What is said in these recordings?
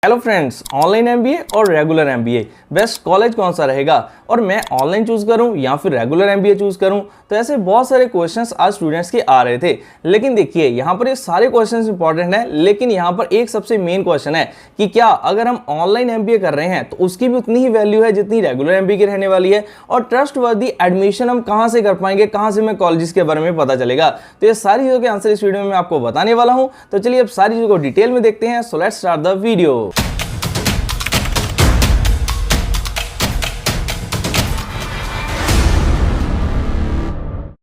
Hello friends, online MBA और regular MBA best college कौन सा रहेगा और मैं ऑनलाइन चूज करूं या फिर रेगुलर एमबीए चूज करूं। तो ऐसे बहुत सारे क्वेश्चंस आज स्टूडेंट्स के आ रहे थे, लेकिन देखिए यहाँ पर ये सारे क्वेश्चंस इंपॉर्टेंट हैं, लेकिन यहाँ पर एक सबसे मेन क्वेश्चन है कि क्या अगर हम ऑनलाइन एमबीए कर रहे हैं तो उसकी भी उतनी ही वैल्यू है जितनी रेगुलर एमबीए की रहने वाली है, और ट्रस्टवर्दी एडमिशन हम कहाँ से कर पाएंगे, कहाँ से हमें कॉलेजेस के बारे में पता चलेगा। तो ये सारी चीजों के आंसर इस वीडियो में मैं आपको बताने वाला हूँ। तो चलिए अब सारी चीजों को डिटेल में देखते हैं। So let's start the video.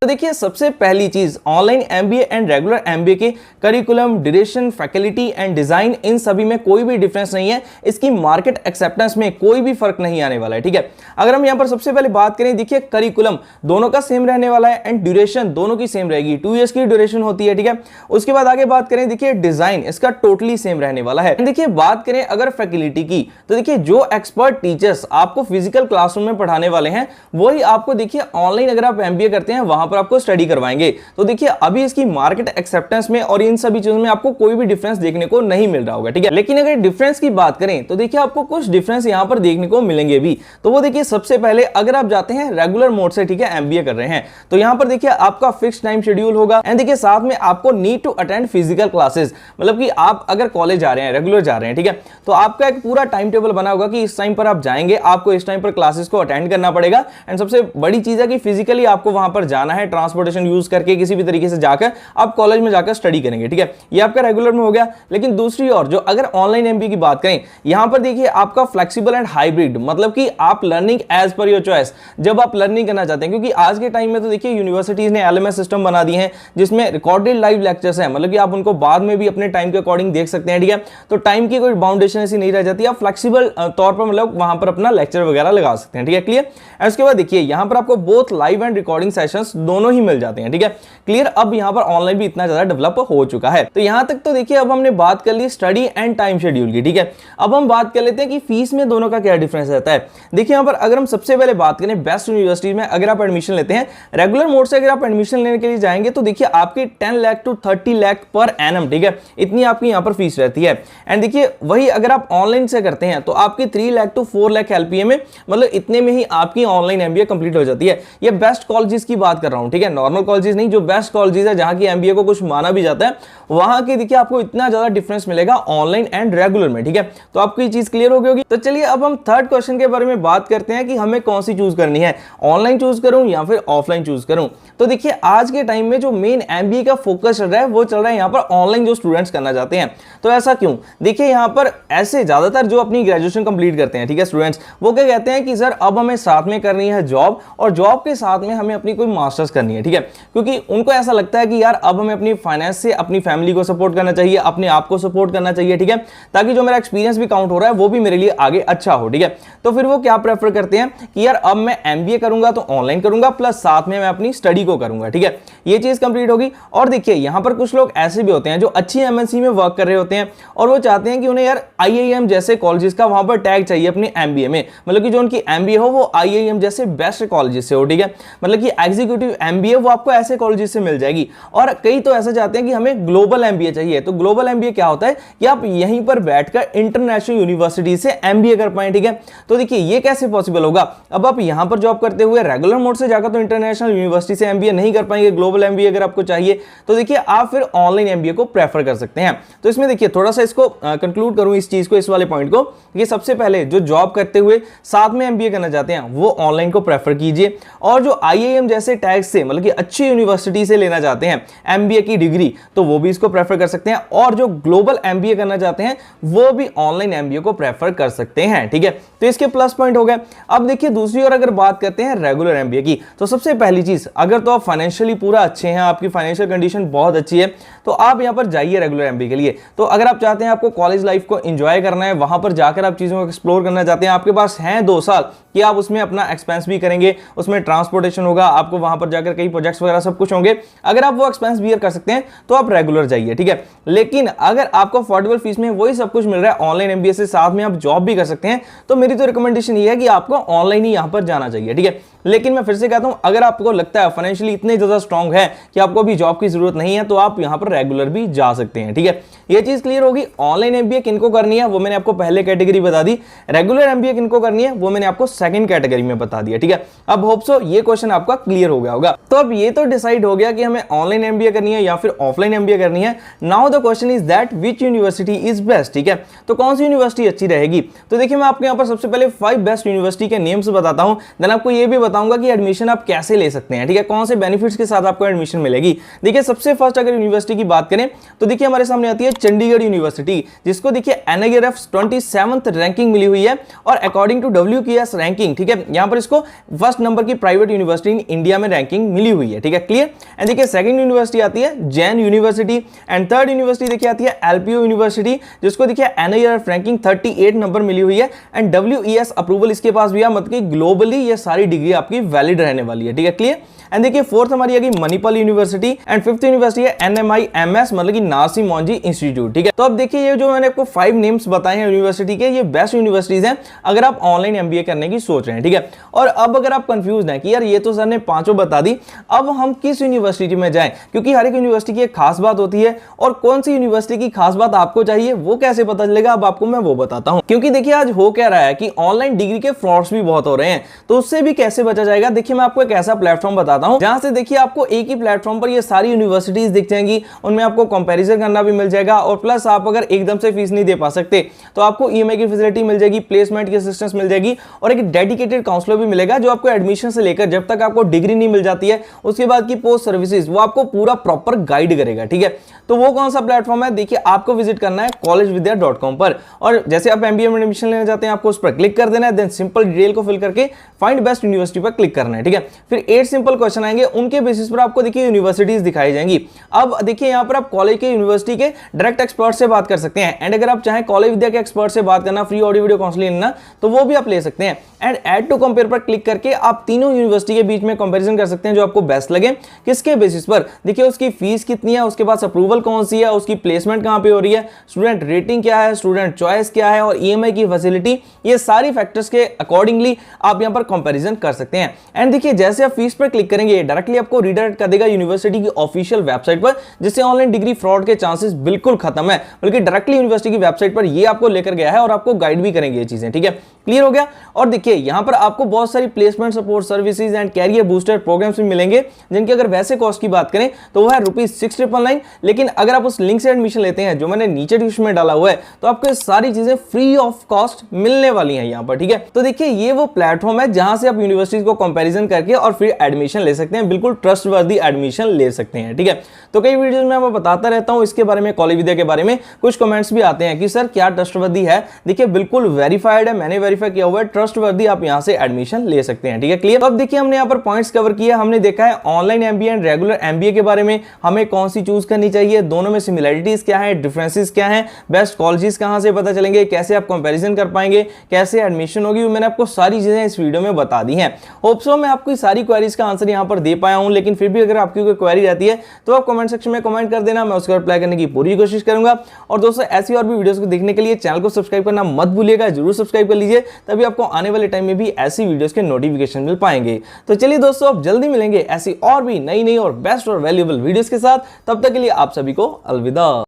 तो देखिए सबसे पहली चीज, online MBA and regular MBA के curriculum, duration, faculty and design, इन सभी में कोई भी डिफरेंस नहीं है। इसकी मार्केट एक्सेप्टेंस में कोई भी फर्क नहीं आने वाला है, ठीक है। अगर हम यहां पर सबसे पहले बात करें, देखिए करिकुलम दोनों का सेम रहने वाला है एंड ड्यूरेशन दोनों की सेम रहेगी, 2 इयर्स की ड्यूरेशन होती है, ठीक है। उसके बाद आगे बात करें, देखिए डिजाइन इसका टोटली सेम रहने वाला है। देखिए बात करें अगर फैकल्टी की, तो देखिए जो एक्सपर्ट टीचर्स आपको फिजिकल क्लासरूम में पढ़ाने वाले हैं वही आपको देखिए ऑनलाइन अगर आप एमबीए करते हैं वहां पर आपको स्टडी करवाएंगे। तो देखिए अभी इसकी मार्केट एक्सेप्टेंस में और इन सभी चीजों में आपको कोई भी डिफरेंस देखने को नहीं मिल रहा होगा, ठीक है। लेकिन अगर डिफरेंस की बात करें तो देखिए आपको कुछ डिफरेंस यहां पर देखने को मिलेंगे भी। तो वो देखिए सबसे पहले अगर आप जाते हैं रेगुलर मोड से, ठीक है, एमबीए कर रहे हैं, तो यहां पर देखिए आपका फिक्स टाइम शेड्यूल होगा एंड देखिए साथ में आपको need to attend physical classes, मतलब कि आप अगर कॉलेज जा रहे हैं, रेगुलर जा रहे हैं, ठीक है, तो आपका एक पूरा टाइम टेबल बना होगा कि इस टाइम पर आप जाएंगे, आपको इस टाइम पर क्लासेस को अटेंड करना पड़ेगा। एंड सबसे बड़ी चीज है कि फिजिकली आपको वहां पर जाना है, ट्रांसपोर्टेशन यूज करके किसी भी तरीके से जाकर आप कॉलेज में जाकर स्टडी करेंगे, ठीक है। ये आपका रेगुलर में हो गया। लेकिन दूसरी ओर जो अगर ऑनलाइन एमबीए की बात करें, यहां पर देखिए आपका फ्लेक्सिबल एंड हाइब्रिड, मतलब कि आप learning as per your choice, जब आप लर्निंग करना चाहते हैं, क्योंकि आज के टाइम में तो देखिए यूनिवर्सिटीज ने एलएमएस सिस्टम बना दिए हैं जिसमें रिकॉर्डेड लाइव लेक्चर्स हैं, मतलब कि आप उनको बाद में भी अपने टाइम के अकॉर्डिंग देख सकते हैं, ठीक है। तो टाइम की कोई बाउंडेशन ऐसी नहीं रह जाती, आप फ्लेक्सिबल तौर पर मतलब वहां पर अपना लेक्चर वगैरह लगा सकते हैं, ठीक है, क्लियर। उसके बाद देखिए यहां पर आपको both live and recording sessions दोनों ही मिल जाते हैं, ठीक है, क्लियर। अब यहां पर ऑनलाइन भी इतना ज्यादा डेवलप हो चुका है। तो यहां तक तो देखिए अब हमने बात कर ली स्टडी एंड टाइम शेड्यूल की, ठीक है। अब हम बात कर लेते हैं कि फीस में दोनों का क्या डिफरेंस रहता है। देखिए यहां पर अगर हम सबसे पहले बात करें बेस्ट यूनिवर्सिटी में अगर आप एडमिशन लेते हैं, रेगुलर मोड से अगर आप एडमिशन लेने के लिए जाएंगे तो देखिए आपकी 10 lakh to 30 lakh per annum, ठीक है, इतनी आपकी यहां पर फीस रहती है। एंड देखिए वही अगर आप ऑनलाइन से करते हैं तो आपकी 3 लाख टू 4 लाख एलपीए में, मतलब इतने में ही आपकी ऑनलाइन एमबीए कंप्लीट हो जाती है। ये बेस्ट कॉलेजेस की बात कर रहा हूं, ठीक है, नॉर्मल कॉलेजेस नहीं, जो बेस्ट कॉलेजेस है जहां की एमबीए को कुछ माना भी जाता है, वहां की देखिए आपको इतना ज्यादा डिफरेंस मिलेगा ऑनलाइन एंड रेगुलर में, ठीक है। तो आपको ये चीज क्लियर हो गई होगी। तो चलिए अब हम थर्ड क्वेश्चन के बारे में बात करते हैं कि हमें कौन सी चूज करनी है, ऑनलाइन चूज करूं या फिर ऑफलाइन चूज करूं। तो देखिए आज के टाइम में जो मेन एमबीए का फोकस चल रहा है वो चल रहा है यहाँ पर ऑनलाइन जो स्टूडेंट्स करना चाहते हैं। तो ऐसा क्यों? देखिए यहाँ पर ऐसे ज्यादातर जो अपनी ग्रेजुएशन कंप्लीट करते हैं, ठीक है, स्टूडेंट्स, वो क्या कहते हैं कि सर अब हमें साथ में करनी है जॉब, और जॉब के साथ में हमें अपनी कोई मास्टर्स करनी है, ठीक है, क्योंकि उनको ऐसा लगता है कि यार अब हमें अपनी फाइनेंस से अपनी फैमिली को सपोर्ट करना चाहिए, अपने आप को सपोर्ट करना चाहिए, ठीक है, ताकि जो मेरा एक्सपीरियंस भी काउंट हो रहा है वो भी मेरे लिए आगे अच्छा हो, ठीक है। तो फिर वो क्या प्रेफर करते हैं कि यार अब मैं एमबीए करूंगा तो ऑनलाइन करूंगा, प्लस साथ में मैं अपनी स्टडी को करूंगा, ठीक है, ये चीज कंप्लीट होगी। और देखिए यहां पर कुछ लोग ऐसे भी होते हैं जो अच्छी एमएनसी में वर्क कर रहे होते हैं और वो चाहते हैं कि उन्हें यार आईआईएम जैसे कॉलेजेस का वहां पर टैग चाहिए अपने एमबीए में, मतलब कि जो उनकी एमबीए हो वो आईआईएम जैसे बेस्ट कॉलेजेस से हो, ठीक है, मतलब कि एग्जीक्यूटिव एमबीए वो आपको ऐसे कॉलेजेस से मिल जाएगी। और कई तो ऐसा चाहते हैं कि हमें ग्लोबल एमबीए चाहिए। तो ग्लोबल एमबीए क्या होता है कि आप यहीं पर बैठकर इंटरनेशनल यूनिवर्सिटी से एमबीए कर पाए, ठीक है। तो देखिए ये कैसे पॉसिबल होगा? अब आप यहां पर जॉब करते हुए रेगुलर मोड से जाकर तो इंटरनेशनल यूनिवर्सिटी से एमबीए नहीं कर पाएंगे, ग्लोबल एमबीए अगर आपको चाहिए तो देखिए आप फिर ऑनलाइन एमबीए को प्रेफर कर सकते हैं। तो इसमें देखिए थोड़ा सा इसको कंक्लूड करूं इस चीज को, इस वाले पॉइंट को, कि सबसे पहले जो जॉब करते हुए साथ में एमबीए करना चाहते हैं वो ऑनलाइन को प्रेफर कीजिए, और जो आईआईएम जैसे टैग से मतलब कि अच्छी यूनिवर्सिटी से लेना चाहते हैं एमबीए की डिग्री तो वो भी इसको प्रेफर कर सकते हैं, और जो ग्लोबल एमबीए करना चाहते हैं वो भी ऑनलाइन एमबीए को प्रेफर कर सकते हैं, ठीक है। तो इसके प्लस पॉइंट हो गए। अब देखिए दूसरी ओर अगर बात करते हैं रेगुलर एमबीए की, तो सबसे पहली चीज, अगर तो आप फाइनेंशियली पूरा अच्छे हैं, आपकी फाइनेंशियल कंडीशन बहुत अच्छी है, तो आप यहां पर जाइए रेगुलर एमबीए के लिए। तो अगर आप चाहते हैं आपको कॉलेज लाइफ को एंजॉय करना है, वहां पर जाकर आप चीजों को एक्सप्लोर करना चाहते हैं, आपके पास हैं 2 साल कि आप उसमें अपना एक्सपेंस भी करेंगे, उसमें ट्रांसपोर्टेशन होगा, आपको वहां पर जाकर कई प्रोजेक्ट्स वगैरह सब कुछ होंगे, अगर आप वो एक्सपेंस बियर कर सकते हैं तो आप रेगुलर जाइए, ठीक है। लेकिन अगर आपको अफोर्डेबल फीस में वही सब कुछ मिल रहा है ऑनलाइन एमबीए से, साथ में आप जॉब भी कर सकते हैं, तो मेरी तो रिकमेंडेशन ये है कि आपको ऑनलाइन ही यहां पर जाना चाहिए, ठीक है। लेकिन मैं फिर से कहता हूं, अगर आपको लगता है फाइनेंशियली इतने ज्यादा स्ट्रांग है कि आपको अभी जॉब की जरूरत नहीं है, तो आप यहां पर रेगुलर भी जा सकते हैं। ठीक है, ये चीज क्लियर होगी। ऑनलाइन एमबीए किनको करनी है वो मैंने आपको पहले कैटेगरी बता दी, रेगुलर एमबीए किनको करनी है वो मैंने आपको सेकंड कैटेगरी में बता दिया। ठीक है, अब होप सो ये क्वेश्चन आपका क्लियर हो गया होगा। तो अब ये तो डिसाइड हो गया कि हमें ऑनलाइन एमबीए करनी है या फिर ऑफलाइन एमबीए करनी है। Now the question is that which university is best. ठीक है, तो कौन सी यूनिवर्सिटी अच्छी रहेगी? तो देखिए, मैं आपको यहाँ पर सबसे पहले 5 बेस्ट यूनिवर्सिटी के नेम्स बताता हूं, देन आपको ये भी बताऊंगा कि एडमिशन आप कैसे ले सकते हैं। ठीक है, कौन से बेनिफिट्स के साथ आपको एडमिशन मिलेगी। देखिए, सबसे फर्स्ट अगर यूनिवर्सिटी की बात करें तो देखिए हमारे सामने आती है चंडीगढ़ यूनिवर्सिटी, जिसको देखिए NIRF 27th रैंकिंग मिली हुई है और अकॉर्डिंग टू WQS रैंकिंग, ठीक है, यहां पर इसको फर्स्ट नंबर की प्राइवेट यूनिवर्सिटी इन इंडिया में रैंकिंग मिली हुई है। ठीक है, क्लियर। एंड देखिए सेकंड यूनिवर्सिटी आती है Jain university and third university देखिए आती है LPU यूनिवर्सिटी, जिसको देखिए NIRF रैंकिंग 38 नंबर मिली हुई है एंड WES अप्रूवल इसके पास भी है, मतलब कि ग्लोबली ये सारी डिग्री आपकी वैलिड रहने वाली है। ठीक है, क्लियर। एंड देखिए फोर्थ हमारी आ गई Manipal university and fifth university है NMIMS, मतलब कि नारसी मोंजी इंस्टीट्यूट। ठीक है, तो अब देखिए ये जो मैंने आपको 5 नेम्स बताए हैं यूनिवर्सिटी के, ये बेस्ट यूनिवर्सिटीज हैं अगर आप ऑनलाइन एमबीए करने की सोच रहे हैं। ठीक है, और अब अगर आप कंफ्यूज हैं कि यार ये तो सर ने पांचों बता दी, अब हम किस यूनिवर्सिटी में जाएं, क्योंकि हर एक यूनिवर्सिटी की एक खास बात होती है और कौन सी यूनिवर्सिटी की खास बात आपको चाहिए वो कैसे पता चलेगा, अब आपको मैं वो बताता हूं। क्योंकि देखिए आज हो क्या रहा है कि ऑनलाइन डिग्री के फ्रॉड्स भी बहुत हो रहे हैं, तो उससे भी कैसे बचा जाएगा। देखिए मैं आपको एक ऐसा प्लेटफॉर्म बताता हूं जहां से देखिए आपको एक ही प्लेटफॉर्म पर ये सारी यूनिवर्सिटीज दिख जाएंगी, उनमें आपको कंपैरिजन करना भी मिल जाएगा और प्लस आप अगर एकदम से फीस नहीं दे पा सकते तो आपको ईएमआई की फैसिलिटी मिल जाएगी, प्लेसमेंट की असिस्टेंस मिल जाएगी और एक डेडिकेटेड काउंसलर भी मिलेगा जो आपको एडमिशन से लेकर जब तक आपको डिग्री नहीं मिल जाती है उसके बाद की पोस्ट सर्विसेज वो आपको पूरा प्रॉपर गाइड करेगा। ठीक है, तो वो कौन सा प्लेटफॉर्म है, देखिए आपको विजिट करना है collegevidya.com पर और जैसे आप एमबीए में एडमिशन लेना चाहते हैं आपको उस पर क्लिक कर देना है, देन सिंपल डिटेल को फिल करके फाइंड बेस्ट यूनिवर्सिटी पर क्लिक करना है। ठीक है, फिर 8 सिंपल क्वेश्चन आएंगे, उनके बेसिस पर आपको देखिए यूनिवर्सिटीज दिखाई जाएंगी। अब देखिए यहां पर आप कॉलेज के यूनिवर्सिटी के डायरेक्ट एक्सपर्ट से बात कर सकते हैं एंड अगर आप चाहें कॉलेज विद्या के एक्सपर्ट से बात करना, फ्री ऑडियो वीडियो काउंसलिंग लेना, तो वो भी आप ले सकते हैं। एंड ऐड टू कंपेयर पर क्लिक करके आप तीनों यूनिवर्सिटी के बीच में कंपैरिजन कर सकते हैं जो आपको बेस्ट लगे। किसके बेसिस पर, देखिए उसकी फीस कितनी है, उसके बाद अप्रूवल कौन सी है, उसकी प्लेसमेंट कहां पे हो रही है, स्टूडेंट रेटिंग क्या है, स्टूडेंट चॉइस क्या है और ईएमआई की फैसिलिटी, ये सारी फैक्टर्स के अकॉर्डिंगली आप यहां पर कंपैरिजन कर सकते हैं। एंड देखिए जैसे आप फीस पर क्लिक करेंगे डायरेक्टली आपको रीडायरेक्ट कर देगा यूनिवर्सिटी की ऑफिशियल वेबसाइट पर, जिससे ऑनलाइन डिग्री फ्रॉड के चांसेस बिल्कुल खत्म है, बल्कि डायरेक्टली यूनिवर्सिटी की वेबसाइट पर ये आपको लेकर गया है और आपको गाइड भी करेंगे ये चीजें। ठीक है, क्लियर हो गया। और देखिए यहां पर आपको बहुत सारी placement support services and career booster programmes भी मिलेंगे, जिनकी अगर वैसे कॉस्ट की बात करें तो वो है ₹6,999, लेकिन अगर आप उस लिंक से एडमिशन लेते हैं जो मैंने नीचे डिस्क्रिप्शन में डाला हुआ है तो आपको सारी चीजें फ्री ऑफ कॉस्ट मिलने वाली हैं यहां पर। ठीक है, तो देखिए ये वो प्लेटफॉर्म है जहां से आप यूनिवर्सिटीज को कंपैरिजन करके और फिर एडमिशन ले सकते हैं, बिल्कुल ट्रस्टवर्दी एडमिशन ले सकते हैं। ठीक है, तो कई वीडियोस में मैं बताता रहता हूं इसके बारे में, कॉलेज विद्या के बारे में। कुछ कमेंट्स भी आते हैं कि सर क्या ट्रस्टवर्दी है, देखिए बिल्कुल वेरीफाइड है, मैंने वेरीफाई किया हुआ है, ट्रस्टवर्दी, आप यहां से एडमिशन ले सकते हैं। ठीक है, क्लियर। अब देखिए हमने यहां पर पॉइंट्स कवर किए, हमने देखा है online MBA and regular MBA के बारे में, हमें कौन सी चूज करनी चाहिए, दोनों में सिमिलरिटीज क्या है, डिफरेंसेस क्या है, बेस्ट कॉलेजेस कहां से पता चलेंगे, कैसे आप कंपैरिजन कर पाएंगे, कैसे एडमिशन होगी, मैंने आपको सारी चीजें इस वीडियो में बता दी हैं। होप सो मैं आपकी सारी क्वेरीज का आंसर यहां पर दे पाया हूं, लेकिन फिर भी अगर आपकी कोई क्वेरी रहती है तो आप कमेंट सेक्शन में कमेंट कर देना, मैं उसका रिप्लाई करने की पूरी कोशिश करूंगा। और दोस्तों ऐसी और भी वीडियोस को देखने के लिए चैनल को सब्सक्राइब करना मत भूलिएगा, जरूर सब्सक्राइब कर लीजिए, तभी आपको आने वाले टाइम में भी ऐसी वीडियोस के नोटिफिकेशन मिल पाएंगे। तो चलिए दोस्तों अब जल्दी मिलेंगे ऐसी और भी नई और बेस्ट और वैल्यूएबल वीडियोस के साथ, तब तक के लिए आप सभी को अलविदा।